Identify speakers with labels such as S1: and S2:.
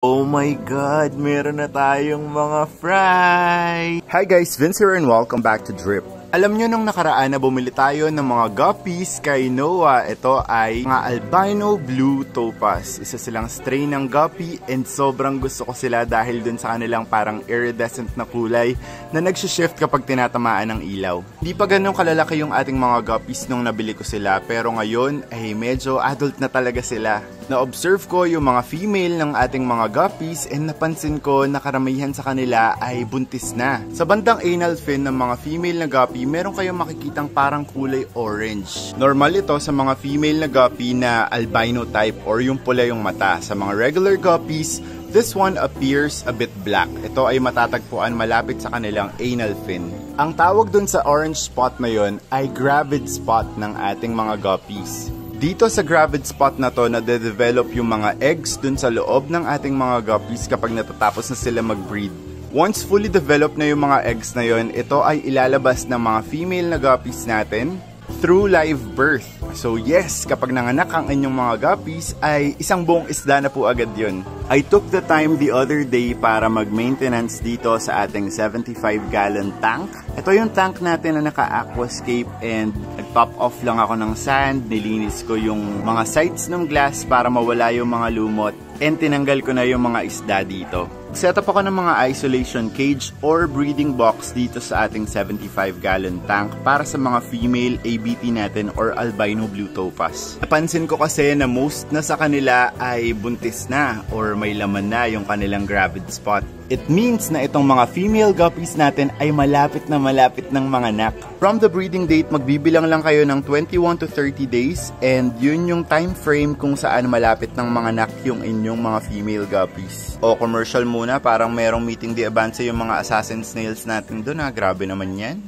S1: Oh my God, meron na tayong mga fry! Hi guys, Vince here and welcome back to Drip. Alam nyo nung nakaraan na bumili tayo ng mga guppies kay Noah. Ito ay mga albino blue topaz. Isa silang strain ng guppy and sobrang gusto ko sila dahil dun sa kanilang parang iridescent na kulay na nagsishift kapag tinatamaan ng ilaw. Hindi pa ganun kalalaki yung ating mga guppies nung nabili ko sila, pero ngayon ay medyo adult na talaga sila. Na-observe ko yung mga female ng ating mga guppies and napansin ko na karamihan sa kanila ay buntis na. Sa bandang anal fin ng mga female na guppy, meron kayong makikitang parang kulay orange. Normal ito sa mga female na guppy na albino type or yung pula yung mata. Sa mga regular guppies, this one appears a bit black. Ito ay matatagpuan malapit sa kanilang anal fin. Ang tawag dun sa orange spot na yon ay gravid spot ng ating mga guppies. Dito sa gravid spot na to, nade-develop yung mga eggs dun sa loob ng ating mga guppies kapag natatapos na sila mag-breed. Once fully developed na yung mga eggs na yon, ito ay ilalabas ng mga female na guppies natin through live birth. So yes, kapag nanganak ang inyong mga guppies, ay isang buong isda na po agad yun. I took the time the other day para mag-maintenance dito sa ating 75-gallon tank. Ito yung tank natin na naka-aquascape and nag-pop off lang ako ng sand, nilinis ko yung mga sides ng glass para mawala yung mga lumot, and tinanggal ko na yung mga isda dito. Set up ako ng mga isolation cage or breeding box dito sa ating 75-gallon tank para sa mga female ABT natin or albino blue topaz. Napansin ko kasi na most na sa kanila ay buntis na or may laman na yung kanilang gravid spot. It means na itong mga female guppies natin ay malapit ng mga nak. From the breeding date, magbibilang lang kayo ng 21 to 30 days and yun yung time frame kung saan malapit ng mga nak yung inyong mga female guppies. O commercial muna, parang merong meeting the advance yung mga assassin snails natin doon. Grabe naman yan.